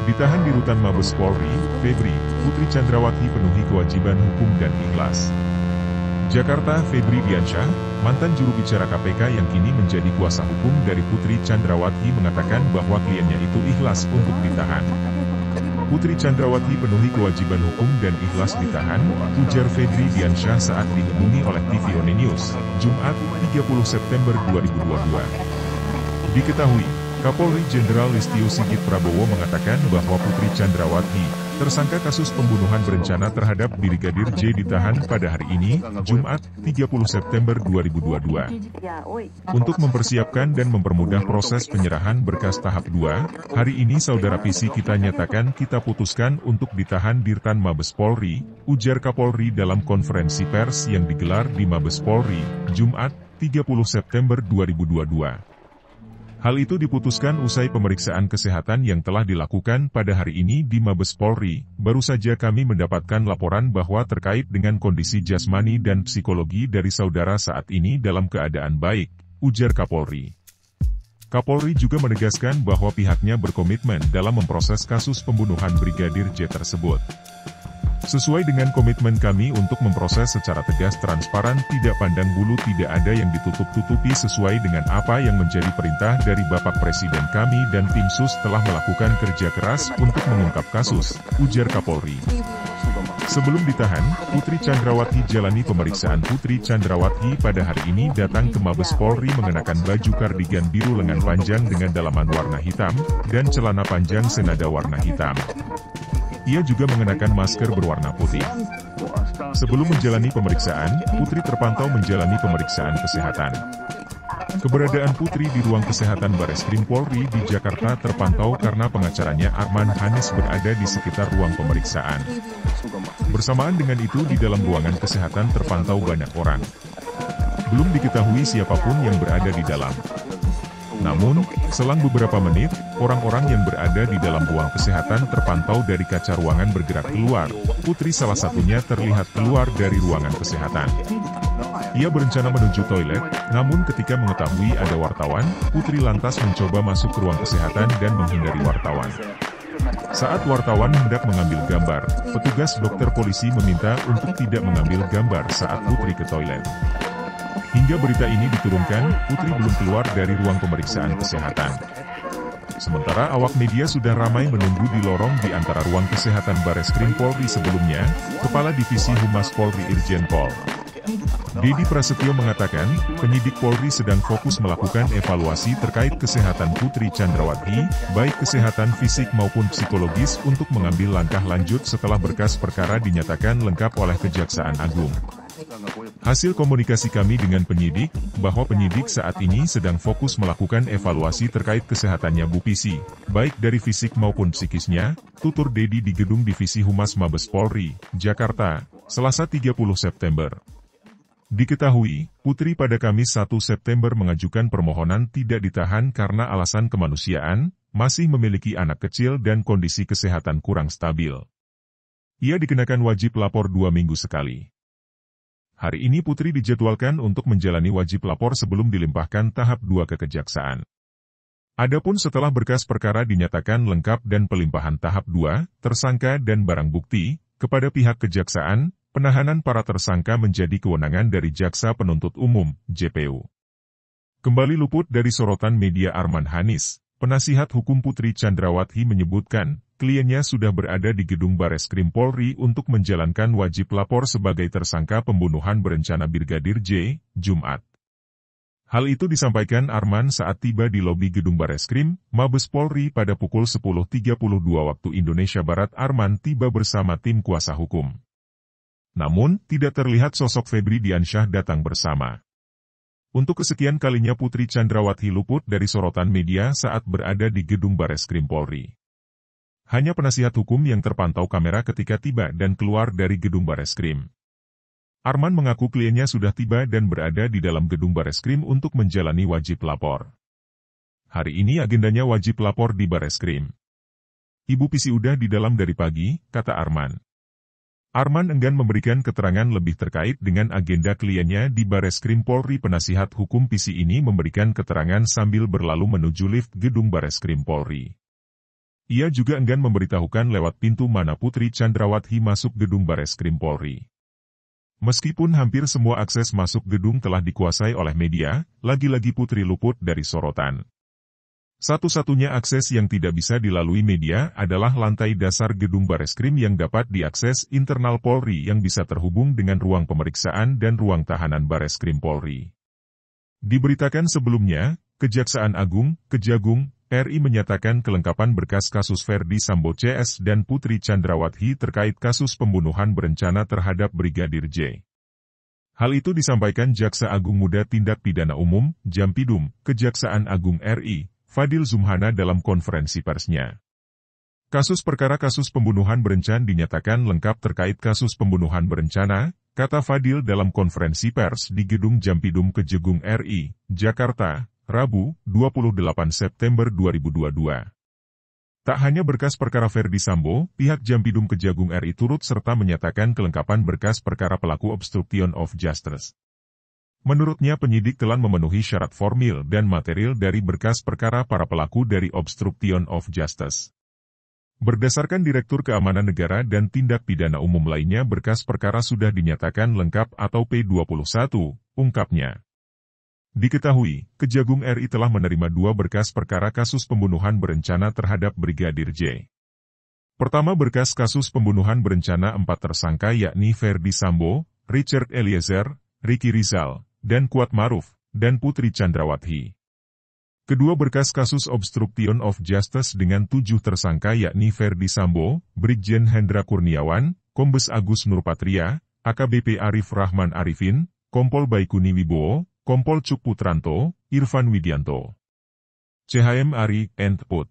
Ditahan di rutan Mabes Polri, Febri, Putri Chandrawati penuhi kewajiban hukum dan ikhlas. Jakarta. Febri Diansyah, mantan juru bicara KPK yang kini menjadi kuasa hukum dari Putri Chandrawati mengatakan bahwa kliennya itu ikhlas untuk ditahan. Putri Chandrawati penuhi kewajiban hukum dan ikhlas ditahan, ujar Febri Diansyah saat dihubungi oleh TV One News, Jumat, 30 September 2022. Diketahui, Kapolri Jenderal Listio Sigit Prabowo mengatakan bahwa Putri Chandrawati, tersangka kasus pembunuhan berencana terhadap Brigadir J ditahan pada hari ini, Jumat, 30 September 2022. Untuk mempersiapkan dan mempermudah proses penyerahan berkas tahap 2, hari ini Saudara PC kita nyatakan kita putuskan untuk ditahan di Rutan Mabes Polri, ujar Kapolri dalam konferensi pers yang digelar di Mabes Polri, Jumat, 30 September 2022. Hal itu diputuskan usai pemeriksaan kesehatan yang telah dilakukan pada hari ini di Mabes Polri. Baru saja kami mendapatkan laporan bahwa terkait dengan kondisi jasmani dan psikologi dari saudara saat ini dalam keadaan baik, ujar Kapolri. Kapolri juga menegaskan bahwa pihaknya berkomitmen dalam memproses kasus pembunuhan Brigadir J tersebut. Sesuai dengan komitmen kami untuk memproses secara tegas, transparan, tidak pandang bulu, tidak ada yang ditutup-tutupi sesuai dengan apa yang menjadi perintah dari Bapak Presiden kami dan tim sus telah melakukan kerja keras untuk mengungkap kasus, ujar Kapolri. Sebelum ditahan, Putri Chandrawati jalani pemeriksaan. Putri Chandrawati pada hari ini datang ke Mabes Polri mengenakan baju kardigan biru lengan panjang dengan dalaman warna hitam, dan celana panjang senada warna hitam. Ia juga mengenakan masker berwarna putih. Sebelum menjalani pemeriksaan, Putri terpantau menjalani pemeriksaan kesehatan. Keberadaan Putri di ruang kesehatan Bareskrim Polri di Jakarta terpantau karena pengacaranya Arman Hanis berada di sekitar ruang pemeriksaan. Bersamaan dengan itu di dalam ruangan kesehatan terpantau banyak orang. Belum diketahui siapapun yang berada di dalam. Namun, selang beberapa menit, orang-orang yang berada di dalam ruang kesehatan terpantau dari kaca ruangan bergerak keluar. Putri salah satunya terlihat keluar dari ruangan kesehatan. Ia berencana menuju toilet, namun ketika mengetahui ada wartawan, Putri lantas mencoba masuk ke ruang kesehatan dan menghindari wartawan. Saat wartawan hendak mengambil gambar, petugas dokter polisi meminta untuk tidak mengambil gambar saat Putri ke toilet. Hingga berita ini diturunkan, Putri belum keluar dari ruang pemeriksaan kesehatan. Sementara awak media sudah ramai menunggu di lorong di antara ruang kesehatan Bareskrim Polri sebelumnya, Kepala Divisi Humas Polri Irjen Pol Dedi Prasetyo mengatakan, penyidik Polri sedang fokus melakukan evaluasi terkait kesehatan Putri Chandrawati, baik kesehatan fisik maupun psikologis untuk mengambil langkah lanjut setelah berkas perkara dinyatakan lengkap oleh Kejaksaan Agung. Hasil komunikasi kami dengan penyidik, bahwa penyidik saat ini sedang fokus melakukan evaluasi terkait kesehatannya Bu Pisi, baik dari fisik maupun psikisnya, tutur Dedi di Gedung Divisi Humas Mabes Polri, Jakarta, Selasa 30 September. Diketahui, Putri pada Kamis 1 September mengajukan permohonan tidak ditahan karena alasan kemanusiaan, masih memiliki anak kecil dan kondisi kesehatan kurang stabil. Ia dikenakan wajib lapor 2 minggu sekali. Hari ini Putri dijadwalkan untuk menjalani wajib lapor sebelum dilimpahkan tahap 2 ke Kejaksaan. Adapun setelah berkas perkara dinyatakan lengkap dan pelimpahan tahap 2, tersangka dan barang bukti, kepada pihak Kejaksaan, penahanan para tersangka menjadi kewenangan dari Jaksa Penuntut Umum, JPU. Kembali luput dari sorotan media Arman Hanis, penasihat hukum Putri Chandrawati menyebutkan, kliennya sudah berada di gedung Bareskrim Polri untuk menjalankan wajib lapor sebagai tersangka pembunuhan berencana Brigadir J, Jumat. Hal itu disampaikan Arman saat tiba di lobi gedung Bareskrim, Mabes Polri pada pukul 10.32 waktu Indonesia Barat. Arman tiba bersama tim kuasa hukum. Namun, tidak terlihat sosok Febri Diansyah datang bersama. Untuk kesekian kalinya Putri Chandrawati luput dari sorotan media saat berada di gedung Bareskrim Polri. Hanya penasihat hukum yang terpantau kamera ketika tiba dan keluar dari gedung Bareskrim. Arman mengaku kliennya sudah tiba dan berada di dalam gedung Bareskrim untuk menjalani wajib lapor. Hari ini agendanya wajib lapor di Bareskrim. Ibu Pisi udah di dalam dari pagi, kata Arman. Arman enggan memberikan keterangan lebih terkait dengan agenda kliennya di Bareskrim Polri. Penasihat hukum Pisi ini memberikan keterangan sambil berlalu menuju lift gedung Bareskrim Polri. Ia juga enggan memberitahukan lewat pintu mana Putri Chandrawati masuk gedung Bareskrim Polri. Meskipun hampir semua akses masuk gedung telah dikuasai oleh media, lagi-lagi Putri luput dari sorotan. Satu-satunya akses yang tidak bisa dilalui media adalah lantai dasar gedung Bareskrim yang dapat diakses internal Polri yang bisa terhubung dengan ruang pemeriksaan dan ruang tahanan Bareskrim Polri. Diberitakan sebelumnya, Kejaksaan Agung, Kejagung, RI menyatakan kelengkapan berkas kasus Ferdy Sambo CS dan Putri Chandrawati terkait kasus pembunuhan berencana terhadap Brigadir J. Hal itu disampaikan Jaksa Agung Muda Tindak Pidana Umum, Jampidum, Kejaksaan Agung RI, Fadil Zumhana dalam konferensi persnya. Kasus perkara kasus pembunuhan berencana dinyatakan lengkap terkait kasus pembunuhan berencana, kata Fadil dalam konferensi pers di Gedung Jampidum Kejagung RI, Jakarta, Rabu, 28 September 2022. Tak hanya berkas perkara Ferdy Sambo, pihak Jampidum Kejagung RI turut serta menyatakan kelengkapan berkas perkara pelaku obstruction of justice. Menurutnya penyidik telah memenuhi syarat formil dan material dari berkas perkara para pelaku dari obstruction of justice. Berdasarkan Direktur Keamanan Negara dan Tindak Pidana Umum lainnya berkas perkara sudah dinyatakan lengkap atau P21, ungkapnya. Diketahui, Kejagung RI telah menerima 2 berkas perkara kasus pembunuhan berencana terhadap Brigadir J. Pertama berkas kasus pembunuhan berencana 4 tersangka yakni Ferdy Sambo, Richard Eliezer, Ricky Rizal, dan Kuat Maruf, dan Putri Chandrawati. Kedua berkas kasus obstruction of justice dengan 7 tersangka yakni Ferdy Sambo, Brigjen Hendra Kurniawan, Kombes Agus Nurpatria, AKBP Arif Rahman Arifin, Kompol Baikuni Wibowo, Kompol Cuk Putranto, Irfan Widianto, CHM Ari, and Put.